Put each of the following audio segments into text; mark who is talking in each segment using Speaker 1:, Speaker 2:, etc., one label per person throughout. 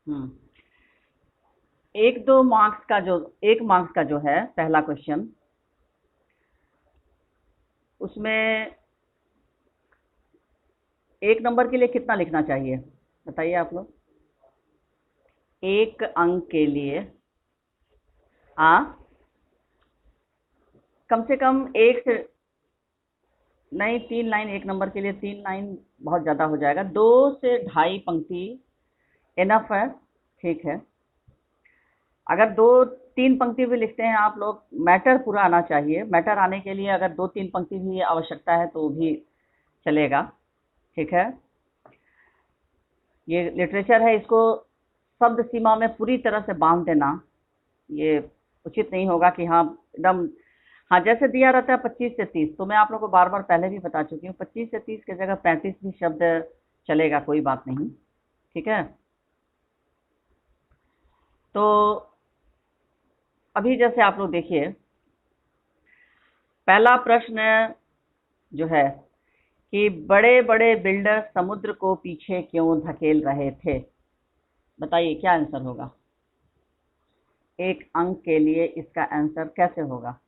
Speaker 1: हम्म। एक दो मार्क्स का जो 1 मार्क्स का जो है पहला क्वेश्चन, उसमें 1 नंबर के लिए कितना लिखना चाहिए बताइए आप लोग। 1 अंक के लिए कम से कम एक से नहीं, 3 लाइन 1 नंबर के लिए। 3 लाइन बहुत ज़्यादा हो जाएगा, 2 से ढाई पंक्ति इनफ है। ठीक है, अगर 2-3 पंक्ति भी लिखते हैं आप लोग, मैटर पूरा आना चाहिए। मैटर आने के लिए अगर 2-3 पंक्ति भी आवश्यकता है तो भी चलेगा। ठीक है, ये लिटरेचर है, इसको शब्द सीमा में पूरी तरह से बांध देना ये उचित नहीं होगा कि हाँ एकदम। हाँ, जैसे दिया रहता है 25 से 30, तो मैं आप लोगों को बार बार पहले भी बता चुकी हूँ, 25 से 30 की जगह 35 भी शब्द चलेगा, कोई बात नहीं। ठीक है, तो अभी जैसे आप लोग देखिए, पहला प्रश्न जो है कि बड़े बड़े बिल्डर समुद्र को पीछे क्यों धकेल रहे थे, बताइए क्या आंसर होगा। 1 अंक के लिए इसका आंसर कैसे होगा।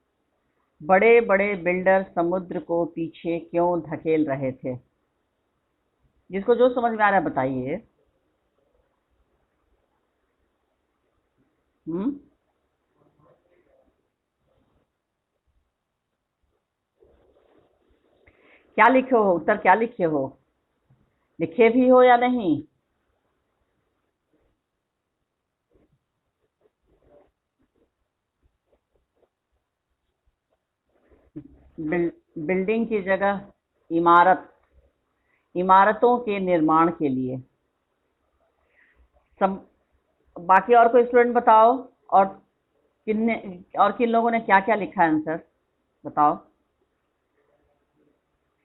Speaker 1: बड़े बड़े बिल्डर समुद्र को पीछे क्यों धकेल रहे थे, जिसको जो समझ में आ रहा है बताइए। हम्म, क्या लिखे हो, उत्तर क्या लिखे हो, लिखे भी हो या नहीं। बिल्डिंग की जगह इमारत, इमारतों के निर्माण के लिए। सम, बाकी और कोई स्टूडेंट बताओ, और किन और किन लोगों ने क्या क्या लिखा है आंसर बताओ।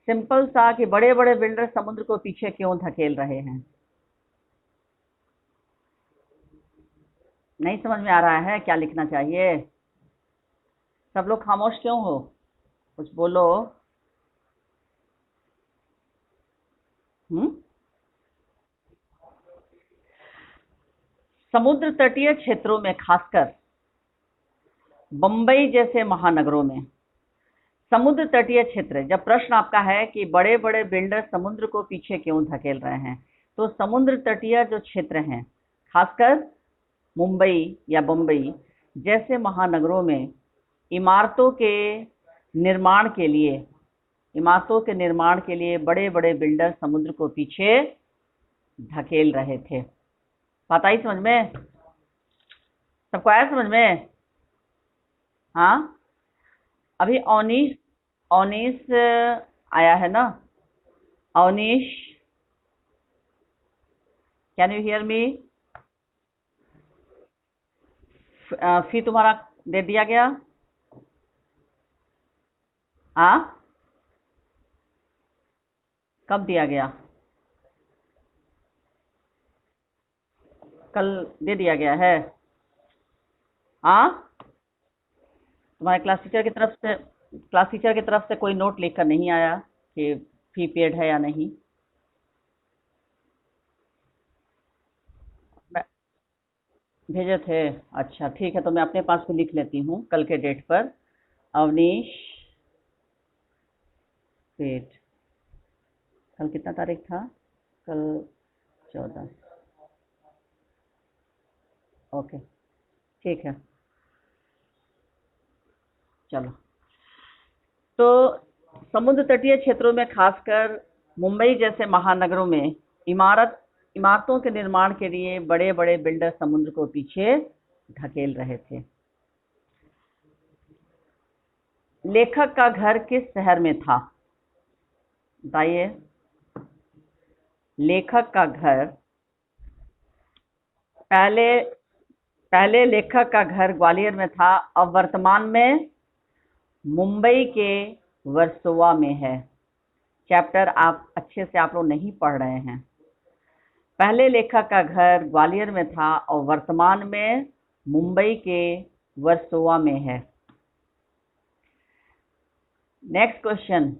Speaker 1: सिंपल सा कि बड़े बड़े बिल्डर समुद्र को पीछे क्यों धकेल रहे हैं। नहीं समझ में आ रहा है क्या लिखना चाहिए। सब लोग खामोश क्यों हो, कुछ बोलो। हम्म, समुद्र तटीय क्षेत्रों में, खासकर बंबई जैसे महानगरों में। समुद्र तटीय क्षेत्र, जब प्रश्न आपका है कि बड़े बड़े बिल्डर समुद्र को पीछे क्यों धकेल रहे हैं, तो समुद्र तटीय जो क्षेत्र हैं, खासकर मुंबई या बंबई जैसे महानगरों में इमारतों के निर्माण के लिए, इमारतों के निर्माण के लिए बड़े बड़े बिल्डर समुद्र को पीछे धकेल रहे थे। बात आई समझ में, सबको आया समझ में। हाँ, अभी अवनीश, अवनीश आया है ना। Avneesh, can you hear me. Fee तुम्हारा दे दिया गया। हाँ, कब दिया गया, कल दे दिया गया है। हाँ, तुम्हारे क्लास टीचर की तरफ से कोई नोट लिख कर नहीं आया कि फी पेड है या नहीं। मैं- भेजे थे, अच्छा ठीक है, तो मैं अपने पास भी लिख लेती हूँ कल के डेट पर। अवनीश पेड, कल कितना तारीख था, कल 14। ओके, ठीक है, चलो। तो समुद्र तटीय क्षेत्रों में, खासकर मुंबई जैसे महानगरों में इमारतों के निर्माण के लिए बड़े बड़े बिल्डर समुद्र को पीछे धकेल रहे थे। लेखक का घर किस शहर में था, बताइए। लेखक का घर, पहले पहले लेखक का घर ग्वालियर में था, अब वर्तमान में मुंबई के वर्सोवा में है। चैप्टर आप अच्छे से आप लोग नहीं पढ़ रहे हैं। पहले लेखक का घर ग्वालियर में था और वर्तमान में मुंबई के वर्सोवा में है। नेक्स्ट क्वेश्चन,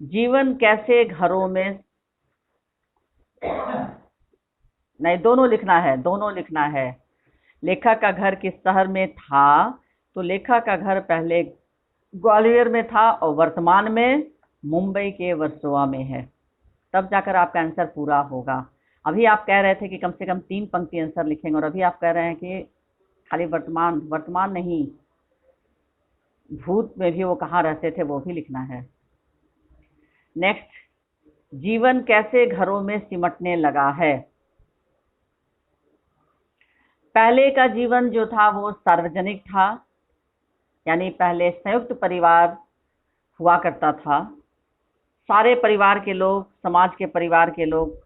Speaker 1: जीवन कैसे घरों में, नहीं, दोनों लिखना है, दोनों लिखना है। लेखक का घर किस शहर में था? तो लेखक का घर पहले ग्वालियर में था और वर्तमान में मुंबई के वर्सोवा में है। तब जाकर आपका आंसर पूरा होगा। अभी आप कह रहे थे कि कम से कम 3 पंक्ति आंसर लिखेंगे और अभी आप कह रहे हैं कि खाली वर्तमान, वर्तमान नहीं, भूत में भी वो कहाँ रहते थे वो भी लिखना है। नेक्स्ट, जीवन कैसे घरों में सिमटने लगा है? पहले का जीवन जो था वो सार्वजनिक था, यानी पहले संयुक्त परिवार हुआ करता था। सारे परिवार के लोग, समाज के परिवार के लोग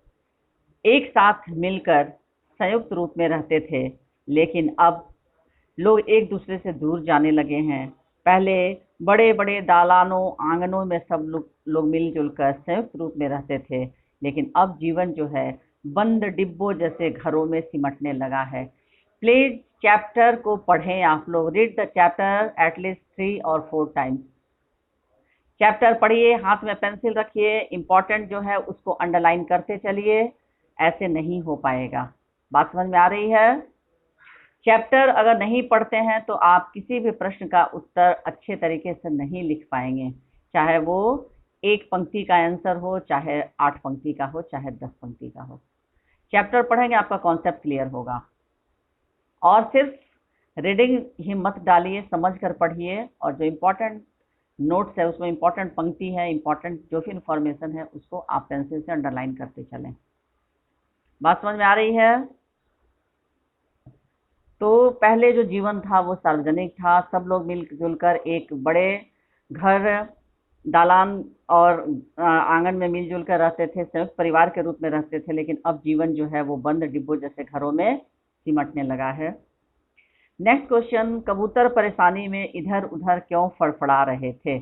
Speaker 1: एक साथ मिलकर संयुक्त रूप में रहते थे, लेकिन अब लोग एक दूसरे से दूर जाने लगे हैं। पहले बड़े बड़े दालानों, आंगनों में सब लोग मिलजुल कर संयुक्त रूप में रहते थे, लेकिन अब जीवन जो है बंद डिब्बों जैसे घरों में सिमटने लगा है। प्लीज चैप्टर को पढ़ें आप लोग, रीड द चैप्टर एटलीस्ट 3 और 4 टाइम्स। चैप्टर पढ़िए, हाथ में पेंसिल रखिए, इंपॉर्टेंट जो है उसको अंडरलाइन करते चलिए, ऐसे नहीं हो पाएगा। बात समझ में आ रही है? चैप्टर अगर नहीं पढ़ते हैं तो आप किसी भी प्रश्न का उत्तर अच्छे तरीके से नहीं लिख पाएंगे, चाहे वो 1 पंक्ति का आंसर हो, चाहे 8 पंक्ति का हो, चाहे 10 पंक्ति का हो। चैप्टर पढ़ेंगे आपका कॉन्सेप्ट क्लियर होगा। और सिर्फ रीडिंग ही मत डालिए, समझ कर पढ़िए, और जो इम्पोर्टेंट नोट्स है उसमें इम्पोर्टेंट पंक्ति है, इम्पोर्टेंट जो भी इंफॉर्मेशन है उसको आप पेंसिल से अंडरलाइन करते चलें। बात समझ में आ रही है? तो पहले जो जीवन था वो सार्वजनिक था, सब लोग मिलजुल कर एक बड़े घर, दालान और आंगन में मिलजुल कर रहते थे, संयुक्त परिवार के रूप में रहते थे, लेकिन अब जीवन जो है वो बंद डिब्बों जैसे घरों में सिमटने लगा है। नेक्स्ट क्वेश्चन, कबूतर परेशानी में इधर उधर क्यों फड़फड़ा रहे थे?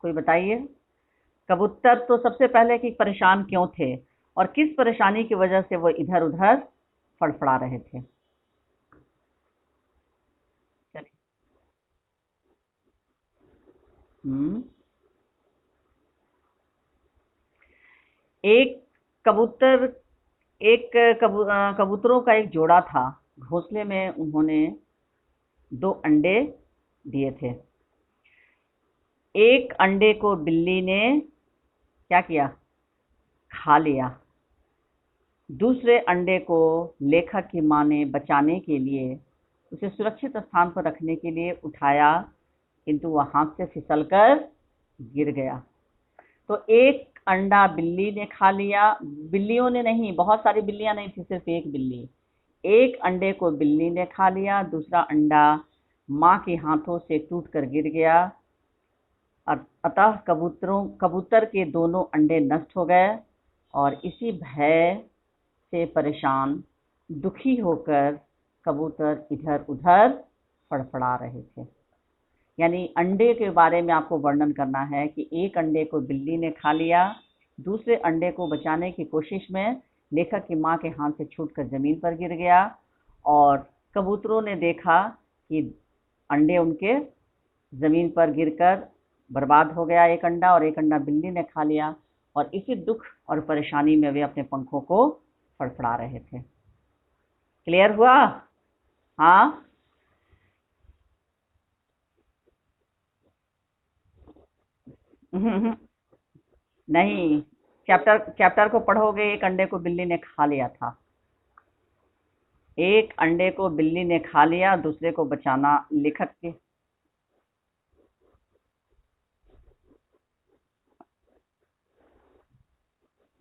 Speaker 1: कोई बताइए। कबूतर तो सबसे पहले कि परेशान क्यों थे और किस परेशानी की वजह से वो इधर उधर फड़फड़ा रहे थे? चलिए। एक कबूतर, कबूतरों का एक जोड़ा था, घोंसले में उन्होंने 2 अंडे दिए थे। एक अंडे को बिल्ली ने क्या किया? खा लिया। दूसरे अंडे को लेखक की मां ने बचाने के लिए, उसे सुरक्षित स्थान पर रखने के लिए उठाया, किंतु वह हाथ से फिसलकर गिर गया। तो एक अंडा बिल्ली ने खा लिया, बिल्लियों ने नहीं, बहुत सारी बिल्लियां नहीं थी, सिर्फ एक बिल्ली। एक अंडे को बिल्ली ने खा लिया, दूसरा अंडा मां के हाथों से टूटकर गिर गया। अतः कबूतर के दोनों अंडे नष्ट हो गए और इसी भय से परेशान, दुखी होकर कबूतर इधर उधर फड़फड़ा रहे थे। यानी अंडे के बारे में आपको वर्णन करना है कि एक अंडे को बिल्ली ने खा लिया, दूसरे अंडे को बचाने की कोशिश में लेखक की मां के हाथ से छूटकर जमीन पर गिर गया और कबूतरों ने देखा कि अंडे उनके जमीन पर गिरकर बर्बाद हो गया, एक अंडा, और एक अंडा बिल्ली ने खा लिया, और इसी दुख और परेशानी में वे अपने पंखों को फड़फड़ा रहे थे। क्लियर हुआ? हाँ, नहीं, चैप्टर को पढ़ोगे, एक अंडे को बिल्ली ने खा लिया था, एक अंडे को बिल्ली ने खा लिया, दूसरे को बचाना लेखक के।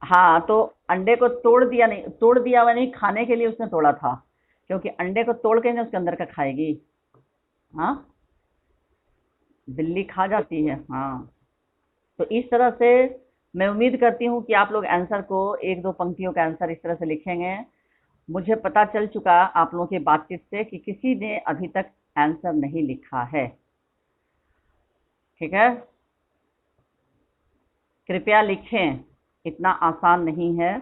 Speaker 1: हाँ, तो अंडे को तोड़ दिया, नहीं तोड़ दिया हुआ नहीं, खाने के लिए उसने तोड़ा था, क्योंकि अंडे को तोड़ के नहीं उसके अंदर का खाएगी। हाँ, बिल्ली खा जाती है। हाँ, तो इस तरह से मैं उम्मीद करती हूँ कि आप लोग आंसर को, 1-2 पंक्तियों का आंसर इस तरह से लिखेंगे। मुझे पता चल चुका आप लोगों की बातचीत से कि किसी ने अभी तक आंसर नहीं लिखा है। ठीक है, कृपया लिखें, इतना आसान नहीं है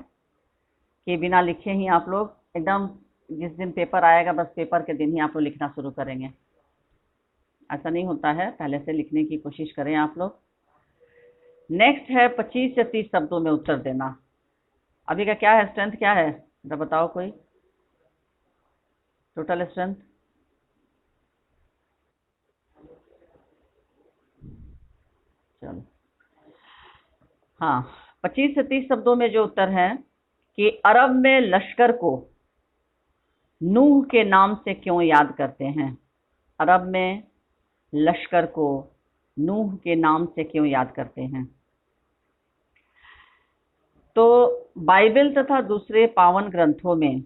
Speaker 1: कि बिना लिखे ही आप लोग एकदम जिस दिन पेपर आएगा बस पेपर के दिन ही आप लोग लिखना शुरू करेंगे। ऐसा नहीं होता है, पहले से लिखने की कोशिश करें आप लोग। नेक्स्ट है 25 या 30 शब्दों में उत्तर देना। अभी का क्या है, स्ट्रेंथ क्या है, जरा बताओ कोई, टोटल स्ट्रेंथ? चलो, हाँ, 25 से 30 शब्दों में जो उत्तर है कि अरब में लश्कर को नूह के नाम से क्यों याद करते हैं? अरब में लश्कर को नूह के नाम से क्यों याद करते हैं? तो बाइबल तथा दूसरे पावन ग्रंथों में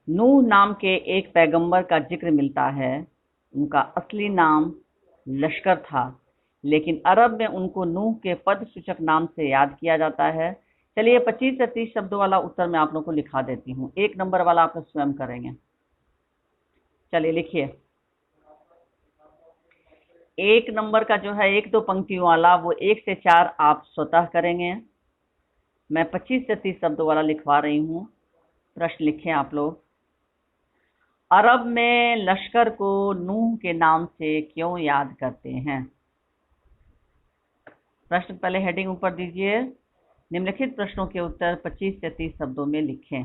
Speaker 1: नूह नाम के एक पैगंबर का जिक्र मिलता है। उनका असली नाम लश्कर था, लेकिन अरब में उनको नूह के पद सूचक नाम से याद किया जाता है। चलिए, 25 से 30 शब्दों वाला उत्तर मैं आप लोगों को लिखा देती हूँ, 1 नंबर वाला आप लोग स्वयं करेंगे। चलिए लिखिए, 1 नंबर का जो है 1-2 पंक्तियों वाला, वो 1 से 4 आप स्वतः करेंगे। मैं 25 से 30 शब्दों वाला लिखवा रही हूँ। प्रश्न लिखें आप लोग। अरब में लश्कर को नूह के नाम से क्यों याद करते हैं? प्रश्न पहले हेडिंग ऊपर दीजिए। निम्नलिखित प्रश्नों के उत्तर 25 से 30 शब्दों में लिखें।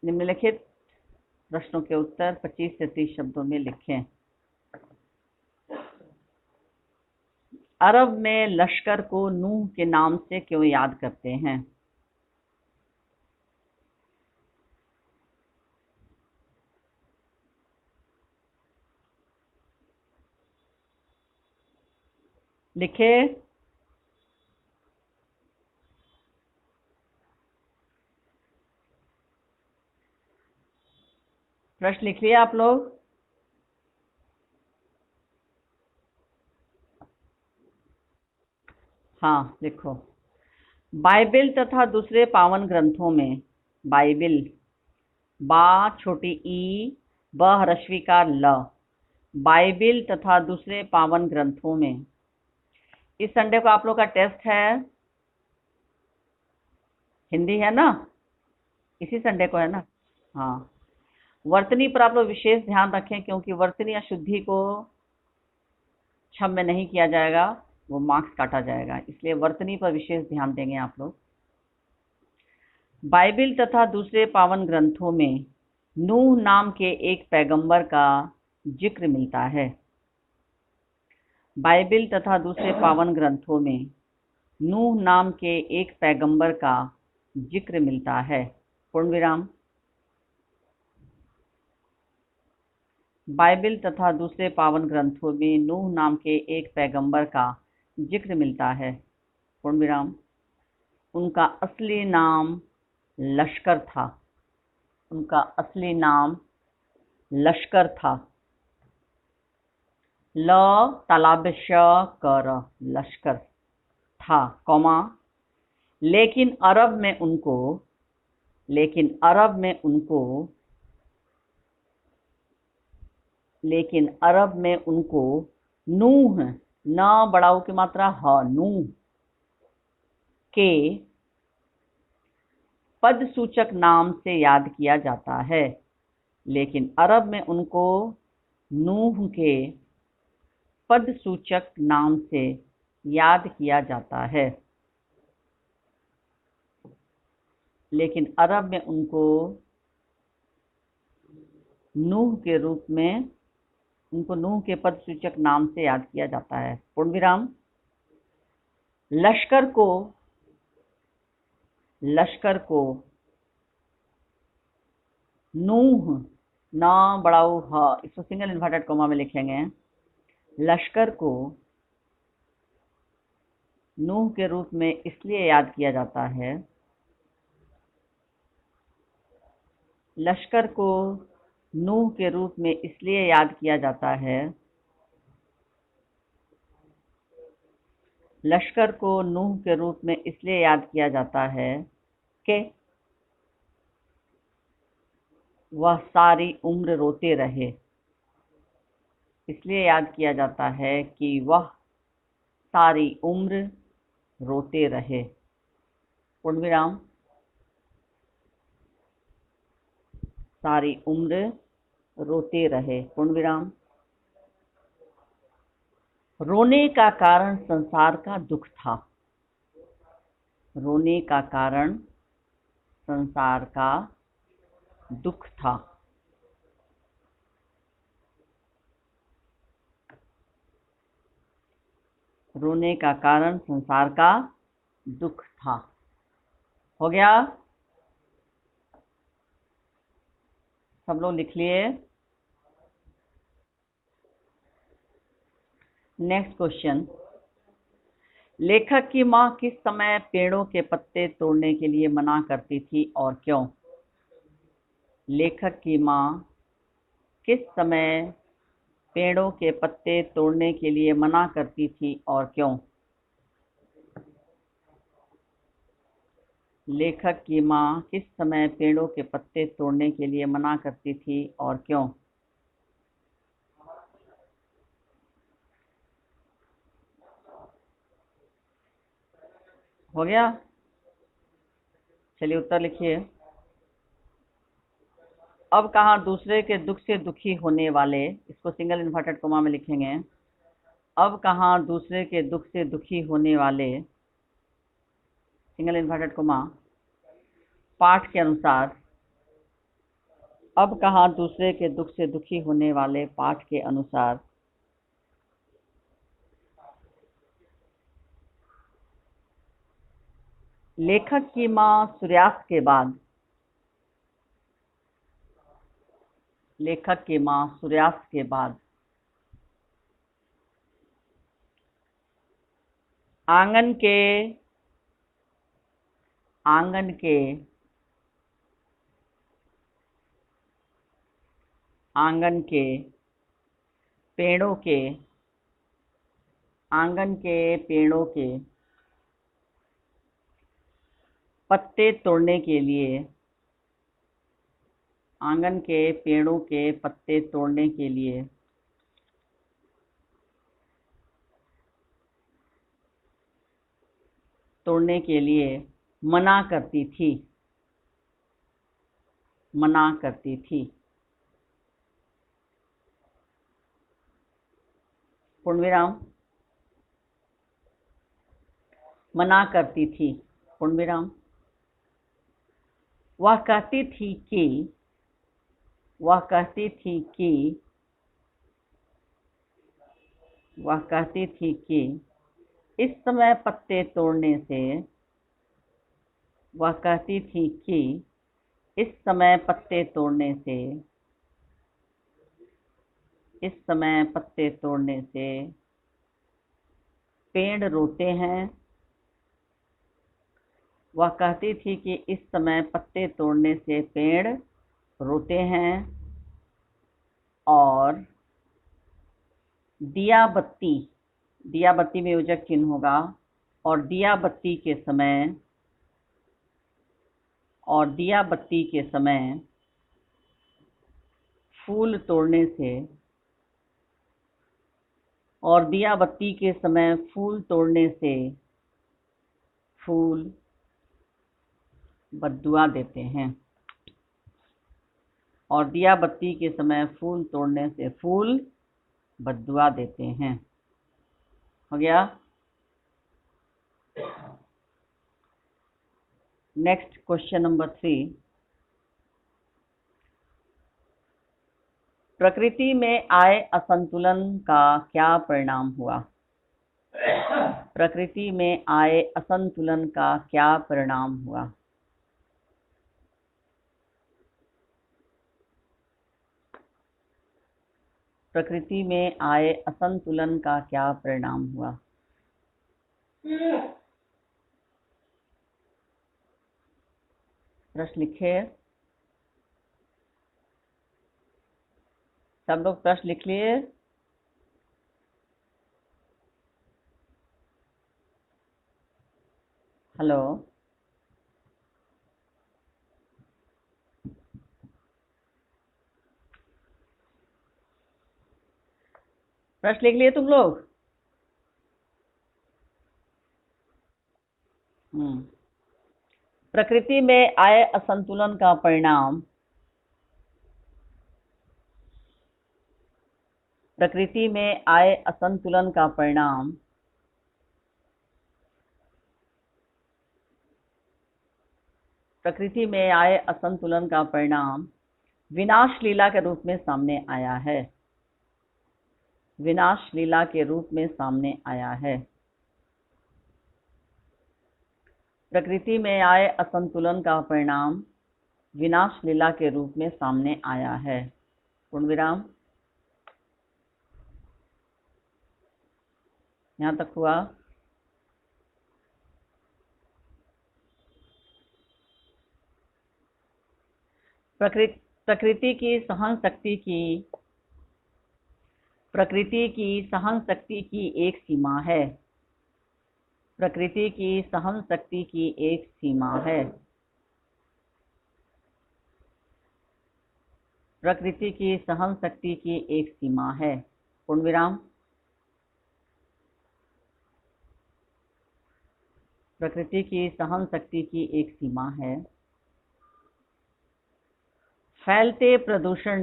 Speaker 1: निम्नलिखित प्रश्नों के उत्तर 25 से 30 शब्दों में लिखें। अरब में लश्कर को नूह के नाम से क्यों याद करते हैं? लिखे। प्रश्न लिख लिया आप लोग? हाँ, लिखो। बाइबिल तथा दूसरे पावन ग्रंथों में बाइबिल, बा छोटी ई, ब ह्रस्वीकार ल, बाइबिल तथा दूसरे पावन ग्रंथों में। इस संडे को आप लोग का टेस्ट है, हिंदी है ना? इसी संडे को है ना? हाँ। वर्तनी पर आप लोग विशेष ध्यान रखें, क्योंकि वर्तनी अशुद्धि को क्षम्य नहीं किया जाएगा, वो मार्क्स काटा जाएगा, इसलिए वर्तनी पर विशेष ध्यान देंगे आप लोग। बाइबिल तथा दूसरे पावन ग्रंथों में नूह नाम के एक पैगंबर का जिक्र मिलता है। बाइबिल तथा दूसरे पावन ग्रंथों में नूह नाम के एक पैगंबर का जिक्र मिलता है। पूर्ण विराम। बाइबिल तथा दूसरे पावन ग्रंथों में नूह नाम के एक पैगंबर का जिक्र मिलता है। पूर्ण विराम। उनका असली नाम लश्कर था। उनका असली नाम लश्कर था। ल तालाब श कर, लश्कर था, कौमा। लेकिन अरब में उनको लेकिन अरब में उनको लेकिन अरब में उनको नूह, न बड़ाऊ की मात्रा ह, नूह के पद सूचक नाम से याद किया जाता है। लेकिन अरब में उनको नूह के पद सूचक नाम से याद किया जाता है। लेकिन अरब में उनको नूह के रूप में उनको नूह के पद सूचक नाम से याद किया जाता है। पूर्ण विराम। लश्कर को नूह, ना बड़ाऊ ह, इसको सिंगल इन्वर्टेड कोमा में लिखेंगे। लश्कर को नूह के रूप में इसलिए याद किया जाता है लश्कर को नूह के रूप में इसलिए याद किया जाता है लश्कर को नूह के रूप में इसलिए याद किया जाता है कि वह सारी उम्र रोते रहे। इसलिए याद किया जाता है कि वह सारी उम्र रोते रहे। पूर्ण विराम। सारी उम्र रोते रहे। पूर्ण विराम। रोने का कारण संसार का दुख था। रोने का कारण संसार का दुख था। रोने का कारण संसार का दुख था। हो गया? सब लोग लिख लिए? Next question. लेखक की माँ किस समय पेड़ों के पत्ते तोड़ने के लिए मना करती थी और क्यों? लेखक की माँ किस समय पेड़ों के पत्ते तोड़ने के लिए मना करती थी और क्यों? लेखक की माँ किस समय पेड़ों के पत्ते तोड़ने के लिए मना करती थी और क्यों? हो गया? चलिए उत्तर लिखिए। अब कहाँ दूसरे के दुख से दुखी होने वाले, इसको सिंगल इन्वर्टेड कोमा में लिखेंगे। अब कहाँ दूसरे के दुख से दुखी होने वाले, सिंगल इन्वर्टेड कोमा, पाठ के अनुसार। अब कहाँ दूसरे के दुख से दुखी होने वाले पाठ के अनुसार लेखक की माँ सूर्यास्त के बाद, लेखक की माँ सूर्यास्त के बाद आंगन के आंगन के आंगन के पेड़ों के आंगन के पेड़ों के पत्ते तोड़ने के लिए, आंगन के पेड़ों के पत्ते तोड़ने के लिए मना करती थी, मना करती थी। पूर्णविराम। मना करती थी, पूर्णविराम। वह कहती थी कि वह कहती थी कि वह कहती थी कि इस समय पत्ते तोड़ने से, वह कहती थी कि इस समय पत्ते तोड़ने से, इस समय पत्ते तोड़ने से पेड़ रोते हैं। वह कहती थी कि इस समय पत्ते तोड़ने से पेड़ रोते हैं और दिया बत्ती, दिया बत्ती में योजक चिन्ह होगा, और दिया बत्ती के समय, और दिया बत्ती के समय फूल तोड़ने से, और दिया बत्ती के समय फूल तोड़ने से फूल बद्दुआ देते हैं, और दिया बत्ती के समय फूल तोड़ने से फूल बद्दुआ देते हैं। हो गया? Next question number 3। प्रकृति में आए असंतुलन का क्या परिणाम हुआ? प्रकृति में आए असंतुलन का क्या परिणाम हुआ? प्रकृति में आए असंतुलन का क्या परिणाम हुआ? प्रश्न लिखिए। सब लोग प्रश्न लिख लिए? हेलो, प्रश्न लिख लिए तुम लोग? प्रकृति में आए असंतुलन का परिणाम, प्रकृति में आए असंतुलन का परिणाम प्रकृति में आए असंतुलन का परिणाम विनाश लीला के रूप में सामने आया है। विनाश लीला के रूप में सामने आया है। प्रकृति में आए असंतुलन का परिणाम विनाश लीला के रूप में सामने आया है। पूर्ण विराम। यहाँ तक हुआ। प्रकृति की सहन शक्ति की एक सीमा है। प्रकृति की सहन शक्ति की एक सीमा है। प्रकृति की सहन शक्ति की एक सीमा है। पूर्ण विराम। प्रकृति की सहन शक्ति की एक सीमा है। फैलते प्रदूषण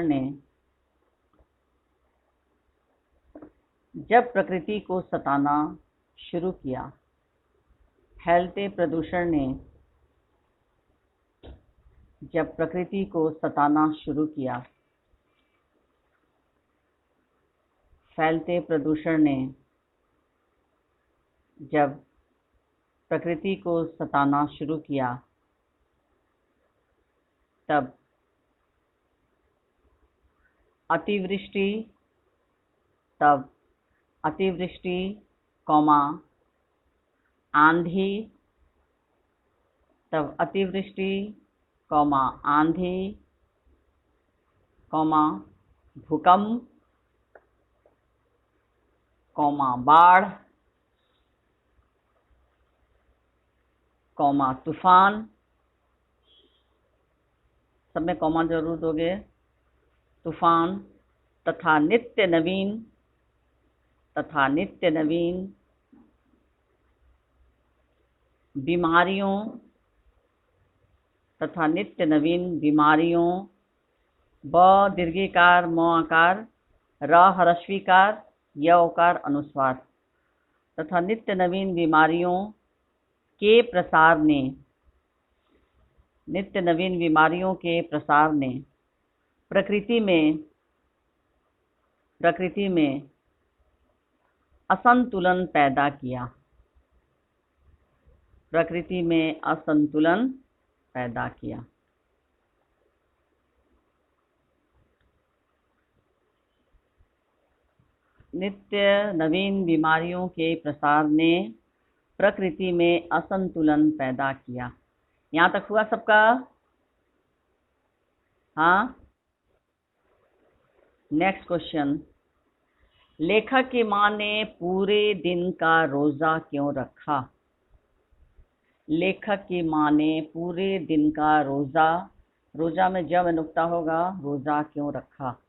Speaker 1: ने जब प्रकृति को सताना शुरू किया, फैलते प्रदूषण ने जब प्रकृति को सताना शुरू किया, फैलते प्रदूषण ने जब प्रकृति को सताना शुरू किया, तब अतिवृष्टि, आंधी, तब अतिवृष्टि, आंधी, भूकंप, बाढ़, तूफान, सब में कॉमा जरूर दोगे। तूफान तथा नित्य नवीन बीमारियों तथा नित्य नवीन बीमारियों, ब दीर्घिकार म आकार, र ह्रस्वीकार य ओकार अनुस्वार, तथा नित्य नवीन बीमारियों के प्रसार ने प्रकृति में असंतुलन पैदा किया। प्रकृति में असंतुलन पैदा किया। नित्य नवीन बीमारियों के प्रसार ने प्रकृति में असंतुलन पैदा किया। यहाँ तक हुआ सबका? हाँ। Next question. लेखक की माँ ने पूरे दिन का रोजा क्यों रखा? लेखक की माँ ने पूरे दिन का रोजा में जब नुक्ता होगा, रोजा क्यों रखा?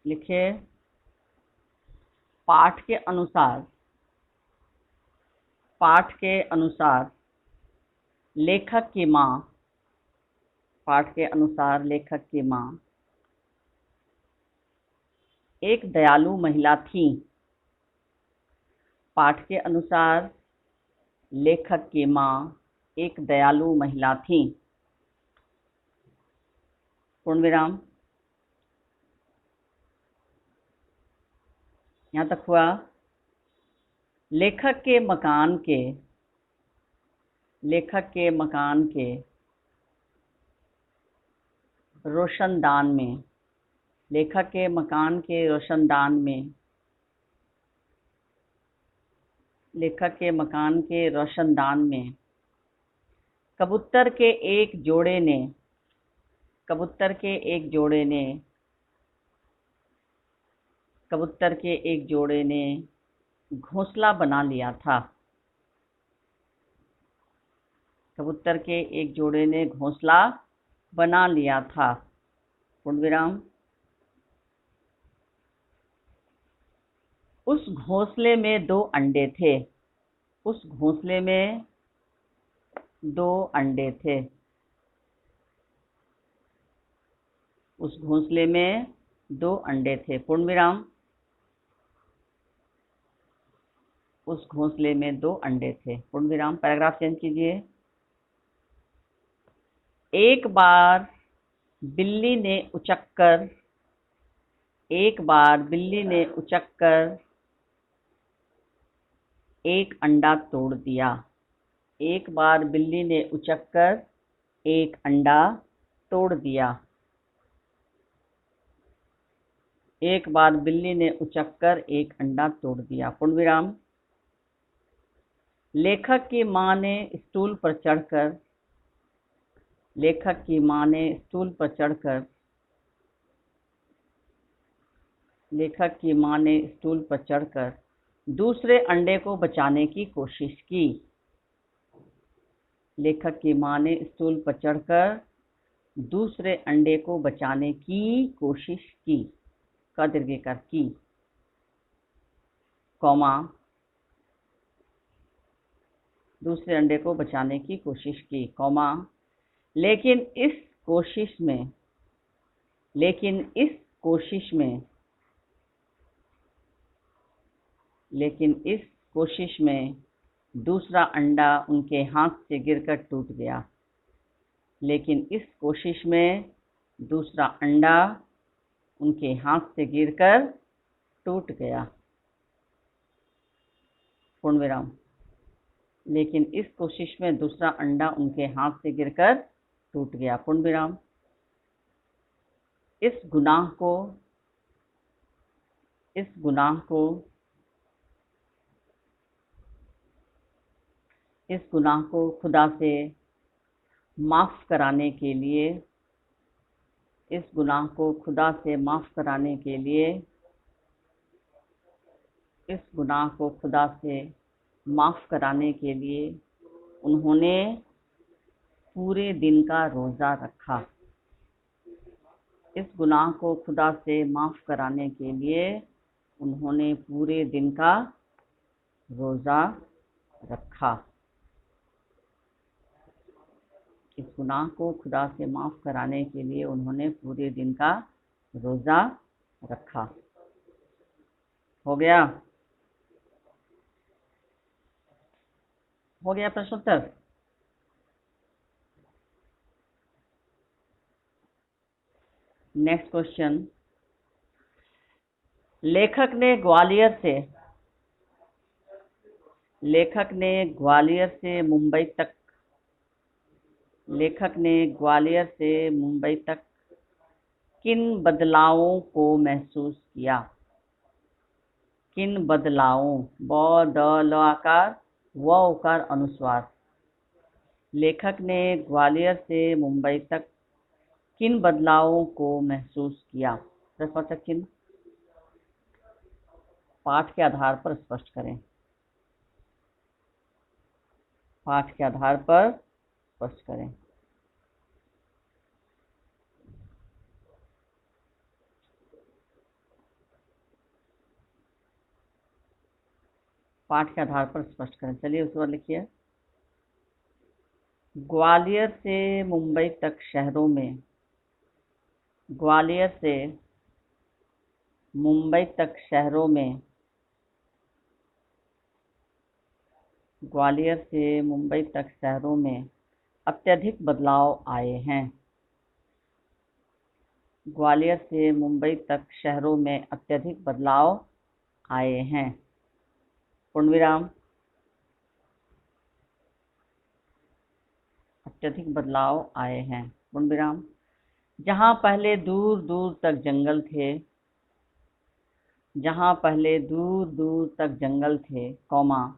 Speaker 1: लिखिए। पाठ के अनुसार लेखक की माँ एक दयालु महिला थी। पाठ के अनुसार लेखक की माँ एक दयालु महिला थी। पूर्ण विराम। यहाँ तक हुआ। लेखक के मकान के रोशनदान में, लेखक के मकान के रोशनदान में कबूतर के एक जोड़े ने घोंसला बना लिया था। कबूतर के एक जोड़े ने घोंसला बना लिया था। पूर्ण विराम। उस घोंसले में 2 अंडे थे। उस घोंसले में 2 अंडे थे। उस घोंसले में 2 अंडे थे, पूर्ण विराम। उस घोंसले में 2 अंडे थे, पूर्ण विराम। पैराग्राफ चेंज कीजिए। एक बार बिल्ली ने उचक्कर एक अंडा तोड़ दिया। एक बार बिल्ली ने उचक्कर एक अंडा तोड़ दिया। एक बार बिल्ली ने उचक्कर एक अंडा तोड़ दिया, पूर्ण विराम। लेखक की मां ने स्टूल पर चढ़कर दूसरे अंडे को बचाने की कोशिश की। लेखक की मां ने स्टूल पर चढ़कर दूसरे अंडे को बचाने की कोशिश की, क दीर्घिकार की, कॉमा, दूसरे अंडे को बचाने की कोशिश की, कॉमा, लेकिन इस कोशिश में दूसरा अंडा उनके हाथ से गिरकर टूट गया। लेकिन इस कोशिश में दूसरा अंडा उनके हाथ से गिरकर टूट गया, पूर्ण विराम। लेकिन इस कोशिश में दूसरा अंडा उनके हाथ से गिरकर टूट गया, पूर्ण विराम। इस गुनाह को खुदा से माफ कराने के लिए उन्होंने पूरे दिन का रोजा रखा। इस गुनाह को खुदा से माफ कराने के लिए उन्होंने पूरे दिन का रोजा रखा। इस गुनाह को खुदा से माफ कराने के लिए उन्होंने पूरे दिन का रोजा रखा। हो गया प्रश्नोत्तर। Next question. लेखक ने ग्वालियर से मुंबई तक किन बदलावों को महसूस किया? किन बदलावों, ब द ल आकार, व उकार अनुस्वार। लेखक ने ग्वालियर से मुंबई तक किन बदलावों को महसूस किया? प्रश्नवाचक चिन्ह। पाठ के आधार पर स्पष्ट करें। पाठ के आधार पर स्पष्ट करें। पाठ के आधार पर स्पष्ट करें। चलिए उस पर लिखिए। ग्वालियर से मुंबई तक शहरों में अत्यधिक बदलाव आए हैं। ग्वालियर से मुंबई तक शहरों में अत्यधिक बदलाव आए हैं, पूर्ण विराम। अत्यधिक बदलाव आए हैं, पूर्ण विराम। जहां पहले दूर दूर तक जंगल थे, कौमा,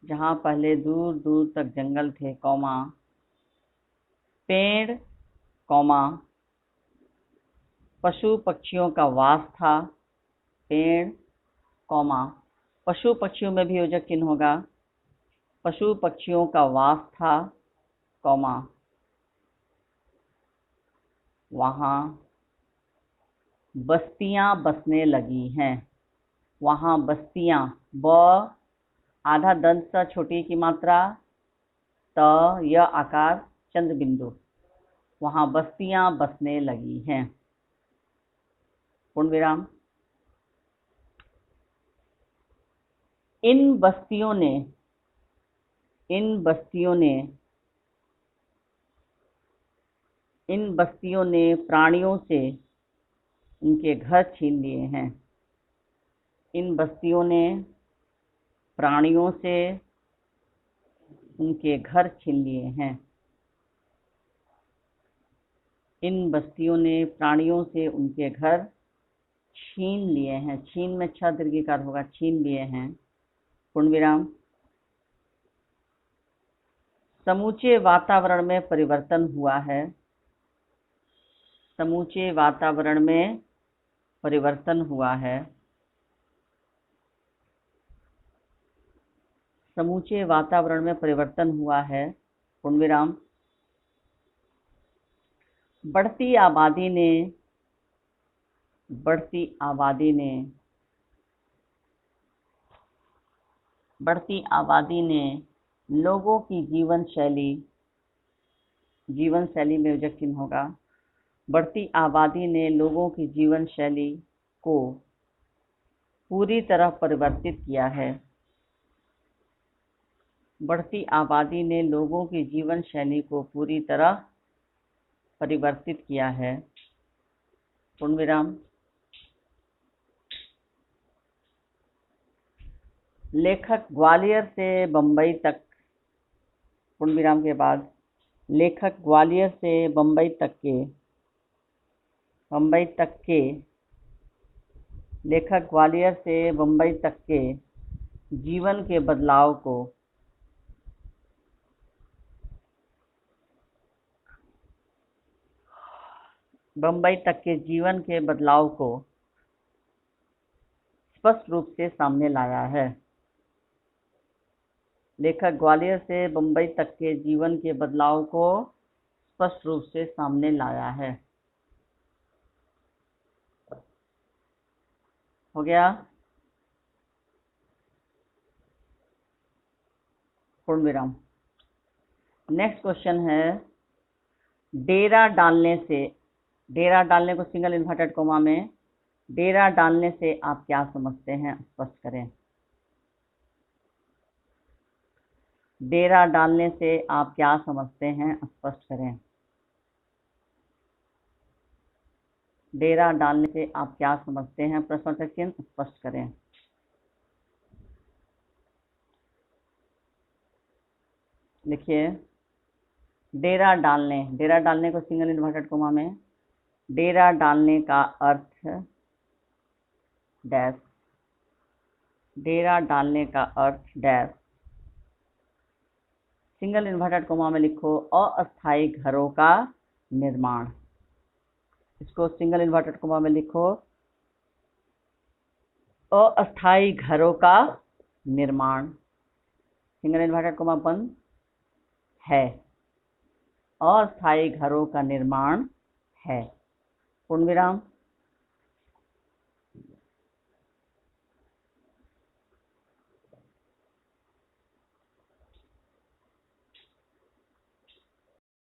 Speaker 1: जहां पहले दूर दूर तक जंगल थे, कौमा, पेड़, कौमा, पशु पक्षियों का वास था, पेड़, कौमा, पशु पक्षियों में भी योजक चिन्ह होगा, पशु पक्षियों का वास था, कौमा, वहां बस्तियां बसने लगी हैं, वहाँ बस्तियाँ, ब आधा दंत सा छोटी की मात्रा, त य आकार चंद्र बिंदु, वहाँ बस्तियाँ बसने लगी हैं। पूर्ण विराम। इन बस्तियों ने प्राणियों से उनके घर छीन लिए हैं। इन बस्तियों ने प्राणियों से उनके घर छीन लिए हैं। इन बस्तियों ने प्राणियों से उनके घर छीन लिए हैं। छीन में छ दीर्घिकार होगा, छीन लिए हैं। पूर्ण विराम। समूचे वातावरण में परिवर्तन हुआ है। समूचे वातावरण में परिवर्तन हुआ है। समूचे वातावरण में परिवर्तन हुआ है। पूर्ण विराम। बढ़ती आबादी ने लोगों की जीवन शैली में विभक्त चिन्ह होगा। बढ़ती आबादी ने लोगों की जीवन शैली को पूरी तरह परिवर्तित किया है। बढ़ती आबादी ने लोगों की जीवन शैली को पूरी तरह परिवर्तित किया है। पूर्ण विराम। लेखक ग्वालियर से बंबई तक, पूर्ण विराम के बाद, लेखक ग्वालियर से बंबई तक के लेखक ग्वालियर से बंबई तक के जीवन के बदलाव को स्पष्ट रूप से सामने लाया है। लेखक ग्वालियर से बंबई तक के जीवन के बदलाव को स्पष्ट रूप से सामने लाया है। हो गया। पूर्ण विराम। नेक्स्ट क्वेश्चन है, डेरा डालने को सिंगल इन्वर्टेड कोमा में, डेरा डालने से आप क्या समझते हैं, स्पष्ट करें। डेरा डालने से आप क्या समझते हैं, स्पष्ट करें। डेरा डालने से आप क्या समझते हैं, प्रश्नवाचक चिन्ह, स्पष्ट करें। लिखिए, डेरा डालने को सिंगल इन्वर्टेड कोमा में, डेरा डालने का अर्थ डैश, डेरा डालने का अर्थ डैश, सिंगल इन्वर्टेड कोमा में लिखो अस्थायी घरों का निर्माण। इसको सिंगल इन्वर्टेड कोमा में लिखो अस्थायी घरों का निर्माण। सिंगल इन्वर्टेड कोमा बंद है, अस्थायी घरों का निर्माण है। पूर्ण विराम।